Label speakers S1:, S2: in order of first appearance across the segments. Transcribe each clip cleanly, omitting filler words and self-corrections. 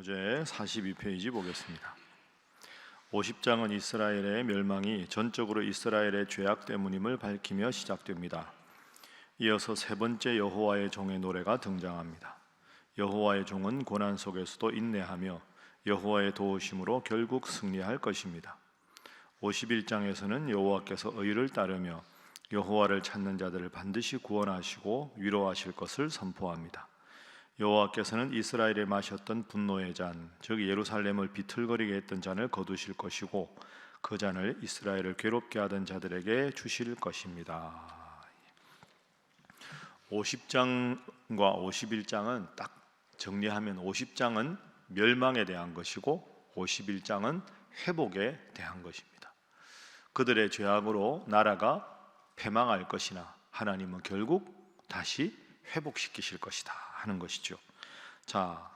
S1: 교재 42페이지 보겠습니다. 50장은 이스라엘의 멸망이 전적으로 이스라엘의 죄악 때문임을 밝히며 시작됩니다. 이어서 세 번째 여호와의 종의 노래가 등장합니다. 여호와의 종은 고난 속에서도 인내하며 여호와의 도우심으로 결국 승리할 것입니다. 51장에서는 여호와께서 의를 따르며 여호와를 찾는 자들을 반드시 구원하시고 위로하실 것을 선포합니다. 여호와께서는 이스라엘에 마셨던 분노의 잔, 즉 예루살렘을 비틀거리게 했던 잔을 거두실 것이고 그 잔을 이스라엘을 괴롭게 하던 자들에게 주실 것입니다. 50장과 51장은 딱 정리하면 50장은 멸망에 대한 것이고 51장은 회복에 대한 것입니다. 그들의 죄악으로 나라가 패망할 것이나 하나님은 결국 다시 회복시키실 것이다 하는 것이죠. 자,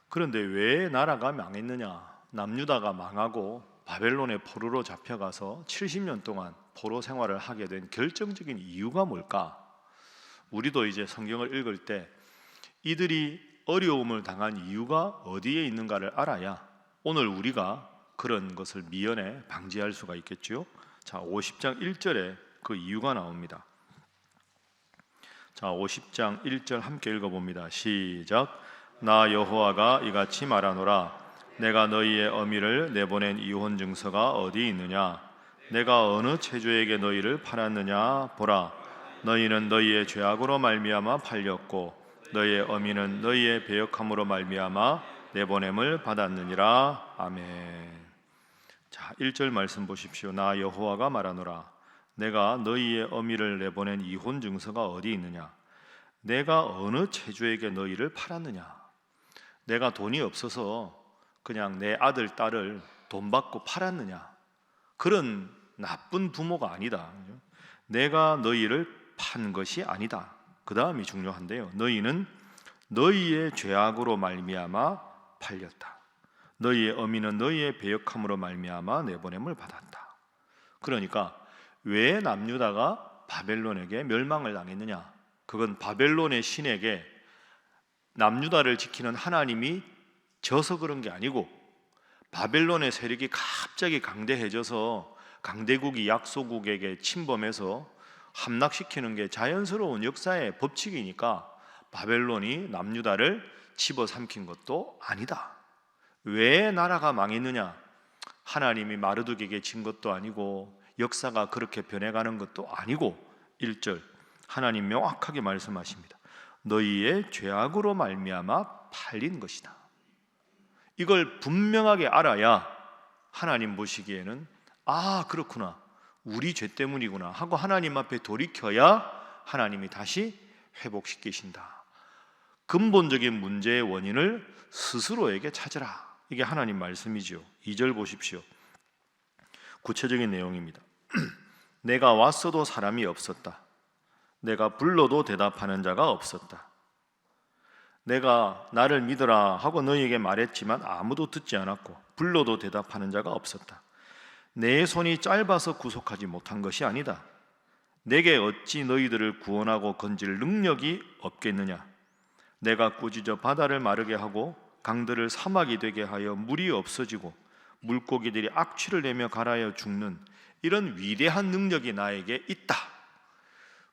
S1: 그런데 왜 나라가 망했느냐? 남유다가 망하고 바벨론의 포로로 잡혀가서 70년 동안 포로 생활을 하게 된 결정적인 이유가 뭘까? 우리도 이제 성경을 읽을 때 이들이 어려움을 당한 이유가 어디에 있는가를 알아야 오늘 우리가 그런 것을 미연에 방지할 수가 있겠죠. 자, 50장 1절에 그 이유가 나옵니다. 자, 50장 1절 함께 읽어봅니다. 시작. 나 여호와가 이같이 말하노라. 내가 너희의 어미를 내보낸 이혼 증서가 어디 있느냐? 내가 어느 체주에게 너희를 팔았느냐? 보라, 너희는 너희의 죄악으로 말미암아 팔렸고 너희의 어미는 너희의 배역함으로 말미암아 내보냄을 받았느니라. 아멘. 자, 1절 말씀 보십시오. 나 여호와가 말하노라. 내가 너희의 어미를 내보낸 이혼 증서가 어디 있느냐? 내가 어느 체주에게 너희를 팔았느냐? 내가 돈이 없어서 그냥 내 아들, 딸을 돈 받고 팔았느냐? 그런 나쁜 부모가 아니다. 내가 너희를 판 것이 아니다. 그 다음이 중요한데요. 너희는 너희의 죄악으로 말미암아 팔렸다. 너희의 어미는 너희의 배역함으로 말미암아 내보냄을 받았다. 그러니까 왜 남유다가 바벨론에게 멸망을 당했느냐? 그건 바벨론의 신에게 남유다를 지키는 하나님이 져서 그런 게 아니고 바벨론의 세력이 갑자기 강대해져서 강대국이 약소국에게 침범해서 함락시키는 게 자연스러운 역사의 법칙이니까 바벨론이 남유다를 집어삼킨 것도 아니다. 왜 나라가 망했느냐? 하나님이 마르둑에게 진 것도 아니고 역사가 그렇게 변해가는 것도 아니고 1절 하나님 명확하게 말씀하십니다. 너희의 죄악으로 말미암아 팔린 것이다. 이걸 분명하게 알아야 하나님 보시기에는 아, 그렇구나, 우리 죄 때문이구나 하고 하나님 앞에 돌이켜야 하나님이 다시 회복시키신다. 근본적인 문제의 원인을 스스로에게 찾으라. 이게 하나님 말씀이죠. 2절 보십시오. 구체적인 내용입니다. 내가 왔어도 사람이 없었다. 내가 불러도 대답하는 자가 없었다. 내가 나를 믿으라 하고 너희에게 말했지만 아무도 듣지 않았고 불러도 대답하는 자가 없었다. 내 손이 짧아서 구속하지 못한 것이 아니다. 내게 어찌 너희들을 구원하고 건질 능력이 없겠느냐? 내가 꾸짖어 바다를 마르게 하고 강들을 사막이 되게 하여 물이 없어지고 물고기들이 악취를 내며 갈아여 죽는 이런 위대한 능력이 나에게 있다.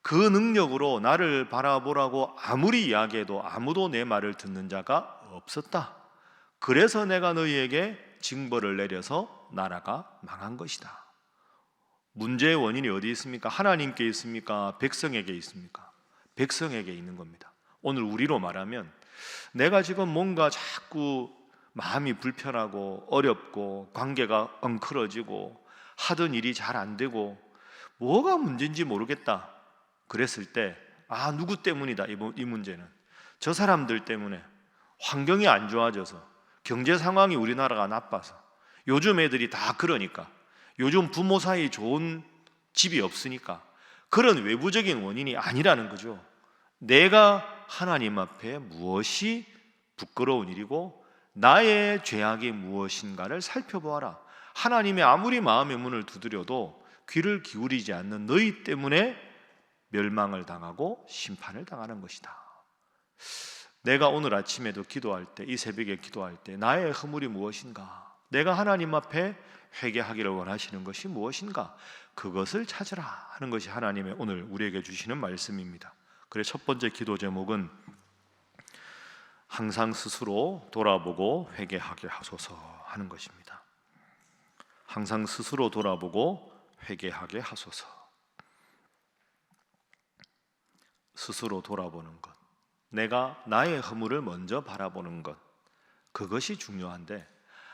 S1: 그 능력으로 나를 바라보라고 아무리 이야기해도 아무도 내 말을 듣는 자가 없었다. 그래서 내가 너희에게 징벌을 내려서 나라가 망한 것이다. 문제의 원인이 어디 있습니까? 하나님께 있습니까? 백성에게 있습니까? 백성에게 있는 겁니다. 오늘 우리로 말하면 내가 지금 뭔가 자꾸 마음이 불편하고 어렵고 관계가 엉클어지고 하던 일이 잘 안 되고 뭐가 문제인지 모르겠다. 그랬을 때 아, 누구 때문이다. 이 문제는 저 사람들 때문에 환경이 안 좋아져서 경제 상황이 우리나라가 나빠서 요즘 애들이 다 그러니까 요즘 부모 사이 좋은 집이 없으니까 그런 외부적인 원인이 아니라는 거죠. 내가 하나님 앞에 무엇이 부끄러운 일이고 나의 죄악이 무엇인가를 살펴보아라. 하나님이 아무리 마음의 문을 두드려도 귀를 기울이지 않는 너희 때문에 멸망을 당하고 심판을 당하는 것이다. 내가 오늘 아침에도 기도할 때, 이 새벽에 기도할 때 나의 허물이 무엇인가? 내가 하나님 앞에 회개하기를 원하시는 것이 무엇인가? 그것을 찾으라 하는 것이 하나님의 오늘 우리에게 주시는 말씀입니다. 그래서 첫 번째 기도 제목은 항상 스스로 돌아보고 회개하게 하소서 하는 것입니다. 항상 스스로 돌아보고 회개하게 하소서. 스스로 돌아보는 것, 내가 나의 허물을 먼저 바라보는 것, 그것이 중요한데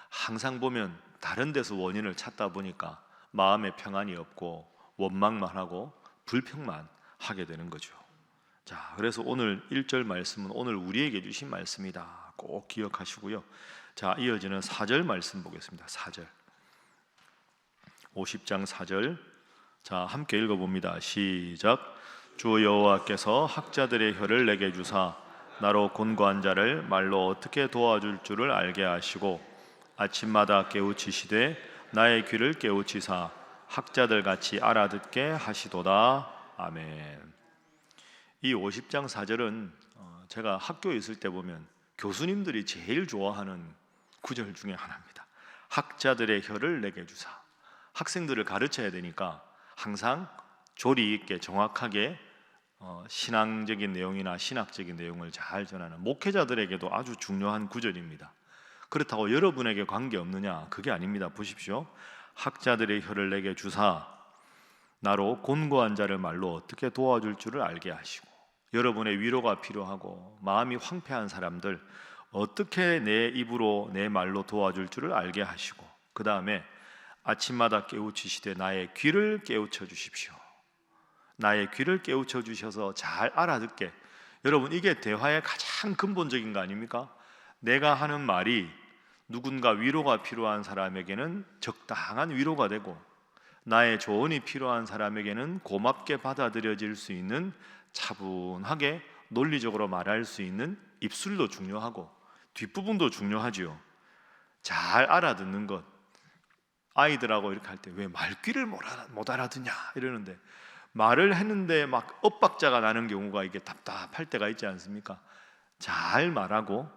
S1: 항상 보면 다른 데서 원인을 찾다 보니까 마음에 평안이 없고 원망만 하고 불평만 하게 되는 거죠. 자, 그래서 오늘 1절 말씀은 오늘 우리에게 주신 말씀이다. 꼭 기억하시고요. 자, 이어지는 4절 말씀 보겠습니다. 4절, 50장 4절. 자, 함께 읽어봅니다. 시작. 주 여호와께서 학자들의 혀를 내게 주사 나로 곤고한 자를 말로 어떻게 도와줄 줄을 알게 하시고 아침마다 깨우치시되 나의 귀를 깨우치사 학자들 같이 알아듣게 하시도다. 아멘. 이 50장 4절은 제가 학교에 있을 때 보면 교수님들이 제일 좋아하는 구절 중에 하나입니다. 학자들의 혀를 내게 주사. 학생들을 가르쳐야 되니까 항상 조리 있게 정확하게 신앙적인 내용이나 신학적인 내용을 잘 전하는 목회자들에게도 아주 중요한 구절입니다. 그렇다고 여러분에게 관계없느냐? 그게 아닙니다. 보십시오. 학자들의 혀를 내게 주사 나로 곤고한 자를 말로 어떻게 도와줄 줄을 알게 하시고, 여러분의 위로가 필요하고 마음이 황폐한 사람들 어떻게 내 입으로 내 말로 도와줄 줄을 알게 하시고, 그 다음에 아침마다 깨우치시되 나의 귀를 깨우쳐 주십시오. 나의 귀를 깨우쳐 주셔서 잘 알아듣게. 여러분, 이게 대화의 가장 근본적인 거 아닙니까? 내가 하는 말이 누군가 위로가 필요한 사람에게는 적당한 위로가 되고, 나의 조언이 필요한 사람에게는 고맙게 받아들여질 수 있는, 차분하게 논리적으로 말할 수 있는 입술도 중요하고 뒷부분도 중요하지요. 잘 알아듣는 것. 아이들하고 이렇게 할 때 왜 말귀를 못 알아듣냐 이러는데, 말을 했는데 막 엇박자가 나는 경우가 이게 답답할 때가 있지 않습니까? 잘 말하고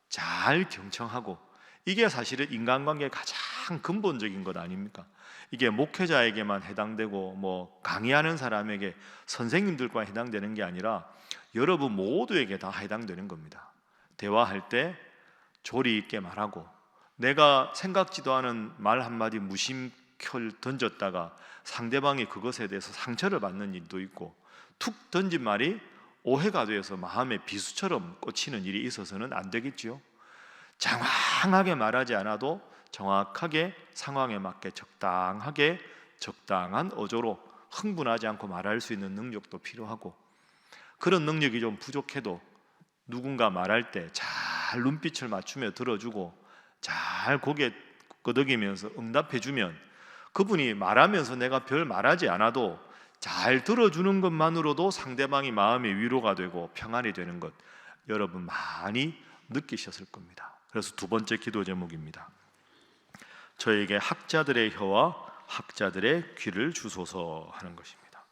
S1: 잘 경청하고, 이게 사실은 인간관계의 가장 근본적인 것 아닙니까? 이게 목회자에게만 해당되고 뭐 강의하는 사람에게, 선생님들과 해당되는 게 아니라 여러분 모두에게 다 해당되는 겁니다. 대화할 때 조리 있게 말하고, 내가 생각지도 않은 말 한마디 무심결 던졌다가 상대방이 그것에 대해서 상처를 받는 일도 있고, 툭 던진 말이 오해가 되어서 마음에 비수처럼 꽂히는 일이 있어서는 안 되겠지요. 장황하게 말하지 않아도 정확하게 상황에 맞게 적당하게 적당한 어조로 흥분하지 않고 말할 수 있는 능력도 필요하고, 그런 능력이 좀 부족해도 누군가 말할 때 잘 눈빛을 맞추며 들어주고 잘 고개 끄덕이면서 응답해주면, 그분이 말하면서 내가 별 말하지 않아도 잘 들어주는 것만으로도 상대방이 마음의 위로가 되고 평안이 되는 것, 여러분 많이 느끼셨을 겁니다. 그래서 두 번째 기도 제목입니다. 저에게 학자들의 혀와 학자들의 귀를 주소서 하는 것입니다.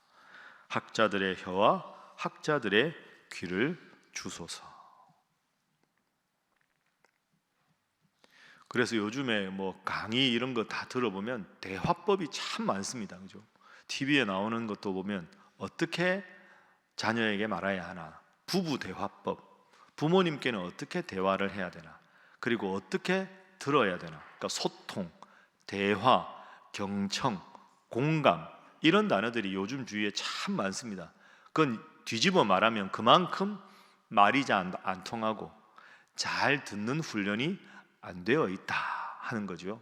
S1: 학자들의 혀와 학자들의 귀를 주소서. 그래서 요즘에 뭐 강의 이런 거 다 들어보면 대화법이 참 많습니다. 그죠? TV에 나오는 것도 보면 어떻게 자녀에게 말해야 하나, 부부 대화법, 부모님께는 어떻게 대화를 해야 되나, 그리고 어떻게 들어야 되나. 그러니까 소통, 대화, 경청, 공감, 이런 단어들이 요즘 주위에 참 많습니다. 그건 뒤집어 말하면 그만큼 말이 잘 안 통하고 잘 듣는 훈련이 안 되어 있다 하는 거죠.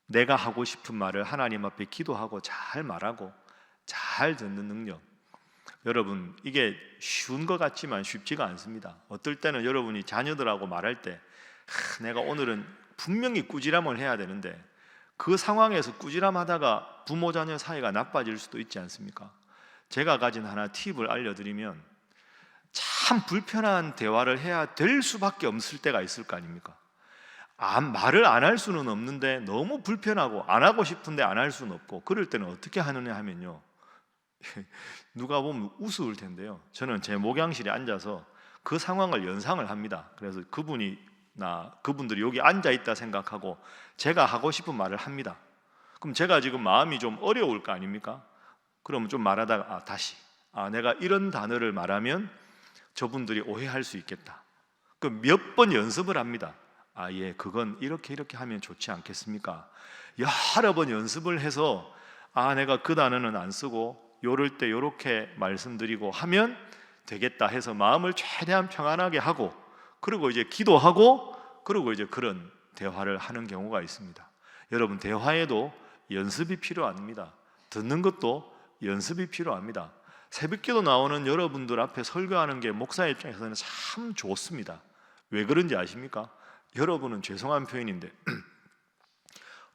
S1: 내가 하고 싶은 말을 하나님 앞에 기도하고 잘 말하고 잘 듣는 능력. 여러분, 이게 쉬운 것 같지만 쉽지가 않습니다. 어떨 때는 여러분이 자녀들하고 말할 때 내가 오늘은 분명히 꾸지람을 해야 되는데, 그 상황에서 꾸지람하다가 부모 자녀 사이가 나빠질 수도 있지 않습니까? 제가 가진 하나 팁을 알려드리면, 참 불편한 대화를 해야 될 수밖에 없을 때가 있을 거 아닙니까? 말을 안 할 수는 없는데 너무 불편하고 안 하고 싶은데 안 할 수는 없고, 그럴 때는 어떻게 하느냐 하면요, 누가 보면 우스울 텐데요, 저는 제 목양실에 앉아서 그 상황을 연상을 합니다. 그래서 그분들이 여기 앉아 있다 생각하고 제가 하고 싶은 말을 합니다. 그럼 제가 지금 마음이 좀 어려울 거 아닙니까? 그러면 좀 말하다가 다시 내가 이런 단어를 말하면 저분들이 오해할 수 있겠다. 그 몇 번 연습을 합니다. 예, 그건 이렇게 하면 좋지 않겠습니까? 여러 번 연습을 해서 내가 그 단어는 안 쓰고 요럴 때 요렇게 말씀드리고 하면 되겠다 해서 마음을 최대한 평안하게 하고, 그리고 이제 기도하고, 그리고 이제 그런 대화를 하는 경우가 있습니다. 여러분, 대화에도 연습이 필요합니다. 듣는 것도 연습이 필요합니다. 새벽기도 나오는 여러분들 앞에 설교하는 게 목사 입장에서는 참 좋습니다. 왜 그런지 아십니까? 여러분은 죄송한 표현인데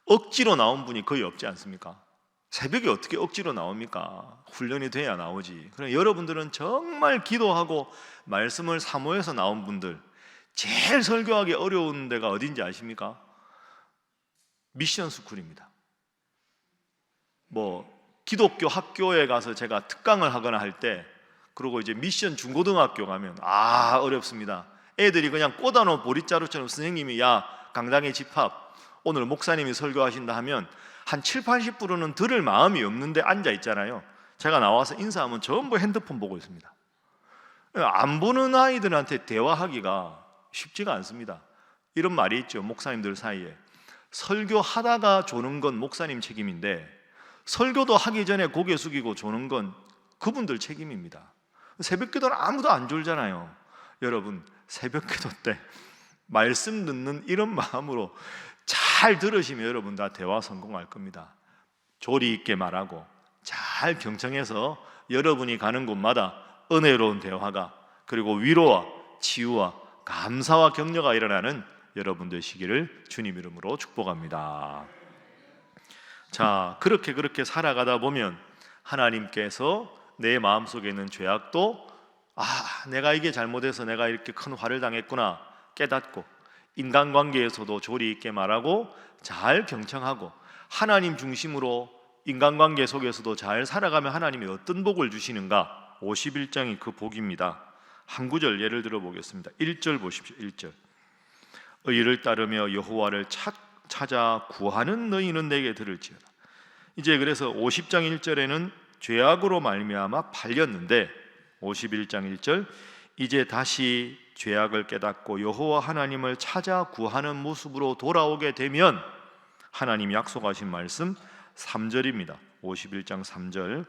S1: 억지로 나온 분이 거의 없지 않습니까? 새벽에 어떻게 억지로 나옵니까? 훈련이 돼야 나오지. 그럼 여러분들은 정말 기도하고 말씀을 사모해서 나온 분들, 제일 설교하기 어려운 데가 어딘지 아십니까? 미션 스쿨입니다. 기독교 학교에 가서 제가 특강을 하거나 할 때, 그리고 이제 미션 중고등학교 가면 어렵습니다. 애들이 그냥 꽂아놓은 보릿자루처럼 선생님이 강당에 집합, 오늘 목사님이 설교하신다 하면 한 70~80%는 들을 마음이 없는데 앉아 있잖아요. 제가 나와서 인사하면 전부 핸드폰 보고 있습니다. 안 보는 아이들한테 대화하기가 쉽지가 않습니다. 이런 말이 있죠, 목사님들 사이에. 설교하다가 조는 건 목사님 책임인데 설교도 하기 전에 고개 숙이고 조는 건 그분들 책임입니다. 새벽기도는 아무도 안 졸잖아요. 여러분, 새벽기도 때 말씀 듣는 이런 마음으로 잘 들으시면 여러분 다 대화 성공할 겁니다. 조리 있게 말하고 잘 경청해서 여러분이 가는 곳마다 은혜로운 대화가, 그리고 위로와 치유와 감사와 격려가 일어나는 여러분 되시기를 주님 이름으로 축복합니다. 자, 그렇게 살아가다 보면 하나님께서 내 마음속에 있는 죄악도 내가 이게 잘못해서 내가 이렇게 큰 화를 당했구나 깨닫고, 인간관계에서도 조리 있게 말하고 잘 경청하고 하나님 중심으로 인간관계 속에서도 잘 살아가면 하나님이 어떤 복을 주시는가, 51장이 그 복입니다. 한 구절 예를 들어 보겠습니다. 1절 보십시오. 1절. 의를 따르며 여호와를 찾아 구하는 너희는 내게 들을지어다. 이제 그래서 50장 1절에는 죄악으로 말미암아 팔렸는데 51장 1절, 이제 다시 죄악을 깨닫고 여호와 하나님을 찾아 구하는 모습으로 돌아오게 되면 하나님이 약속하신 말씀 3절입니다. 51장 3절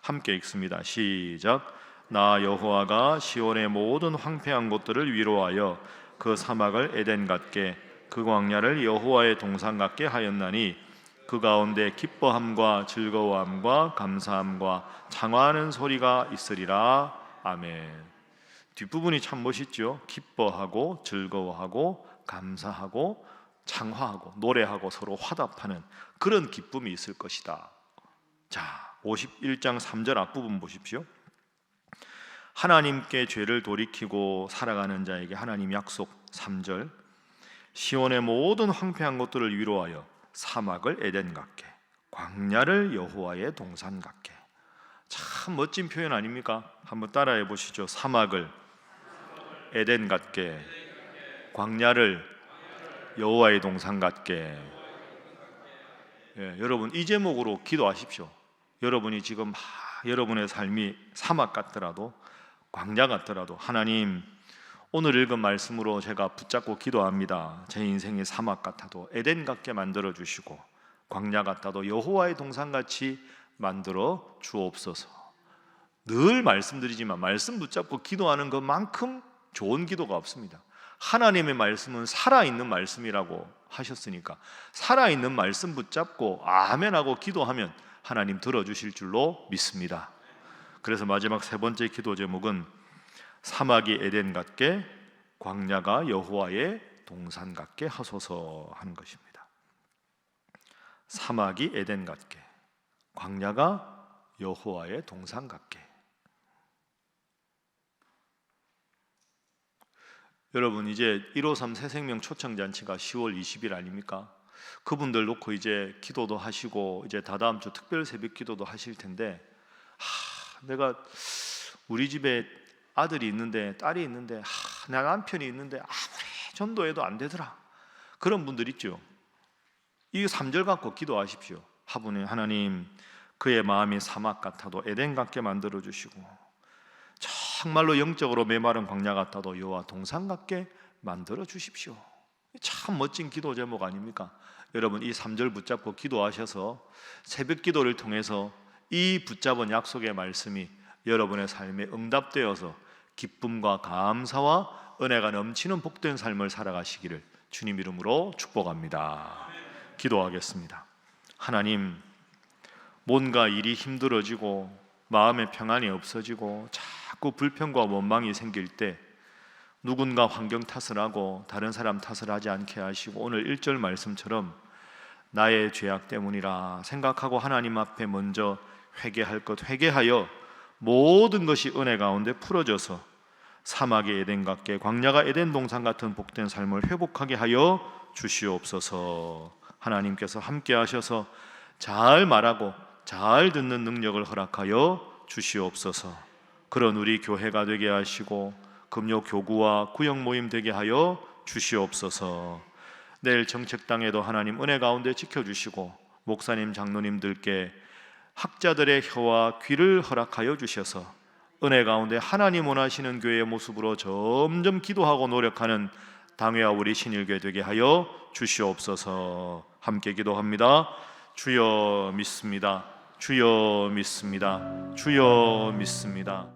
S1: 함께 읽습니다. 시작. 나 여호와가 시온의 모든 황폐한 곳들을 위로하여 그 사막을 에덴 같게 그 광야를 여호와의 동산 같게 하였나니 그 가운데 기뻐함과 즐거워함과 감사함과 장화하는 소리가 있으리라. 아멘. 뒷부분이 참 멋있죠. 기뻐하고 즐거워하고 감사하고 장화하고 노래하고 서로 화답하는 그런 기쁨이 있을 것이다. 자, 51장 3절 앞부분 보십시오. 하나님께 죄를 돌이키고 살아가는 자에게 하나님 약속 3절, 시온의 모든 황폐한 것들을 위로하여 사막을 에덴 같게 광야를 여호와의 동산 같게. 참 멋진 표현 아닙니까? 한번 따라해 보시죠. 사막을 에덴 같게, 광야를 여호와의 동산 같게. 여러분 이 제목으로 기도하십시오. 여러분이 지금 여러분의 삶이 사막 같더라도 광야 같더라도 하나님, 오늘 읽은 말씀으로 제가 붙잡고 기도합니다. 제 인생이 사막 같아도 에덴 같게 만들어 주시고 광야 같아도 여호와의 동산같이 만들어 주옵소서. 늘 말씀드리지만 말씀 붙잡고 기도하는 것만큼 좋은 기도가 없습니다. 하나님의 말씀은 살아있는 말씀이라고 하셨으니까 살아있는 말씀 붙잡고 아멘하고 기도하면 하나님 들어주실 줄로 믿습니다. 그래서 마지막 세 번째 기도 제목은 사막이 에덴 같게 광야가 여호와의 동산 같게 하소서 하는 것입니다. 사막이 에덴 같게 광야가 여호와의 동산 같게. 여러분 이제 153 새생명 초청잔치가 10월 20일 아닙니까? 그분들 놓고 이제 기도도 하시고 이제 다다음 주 특별 새벽 기도도 하실 텐데 내가 우리 집에 아들이 있는데 딸이 있는데 내 남편이 있는데 아무리 전도해도 안 되더라. 그런 분들 있죠. 이 3절 갖고 기도하십시오. 화분에 하나님, 그의 마음이 사막 같아도 에덴 같게 만들어 주시고 정말로 영적으로 메마른 광야 같아도 여호와 동산 같게 만들어 주십시오. 참 멋진 기도 제목 아닙니까? 여러분, 이 3절 붙잡고 기도하셔서 새벽 기도를 통해서 이 붙잡은 약속의 말씀이 여러분의 삶에 응답되어서 기쁨과 감사와 은혜가 넘치는 복된 삶을 살아가시기를 주님 이름으로 축복합니다. 기도하겠습니다. 하나님, 뭔가 일이 힘들어지고 마음의 평안이 없어지고 자꾸 불평과 원망이 생길 때 누군가 환경 탓을 하고 다른 사람 탓을 하지 않게 하시고 오늘 1절 말씀처럼 나의 죄악 때문이라 생각하고 하나님 앞에 먼저 회개할 것 회개하여 모든 것이 은혜 가운데 풀어져서 사막의 에덴 같게 광야가 에덴 동산 같은 복된 삶을 회복하게 하여 주시옵소서. 하나님께서 함께 하셔서 잘 말하고 잘 듣는 능력을 허락하여 주시옵소서. 그런 우리 교회가 되게 하시고 금요 교구와 구역 모임 되게 하여 주시옵소서. 내일 정책당에도 하나님 은혜 가운데 지켜주시고 목사님 장로님들께 학자들의 혀와 귀를 허락하여 주셔서 은혜 가운데 하나님 원하시는 교회의 모습으로 점점 기도하고 노력하는 당회와 우리 신일교회 되게 하여 주시옵소서. 함께 기도합니다. 주여 믿습니다. 주여 믿습니다. 주여 믿습니다.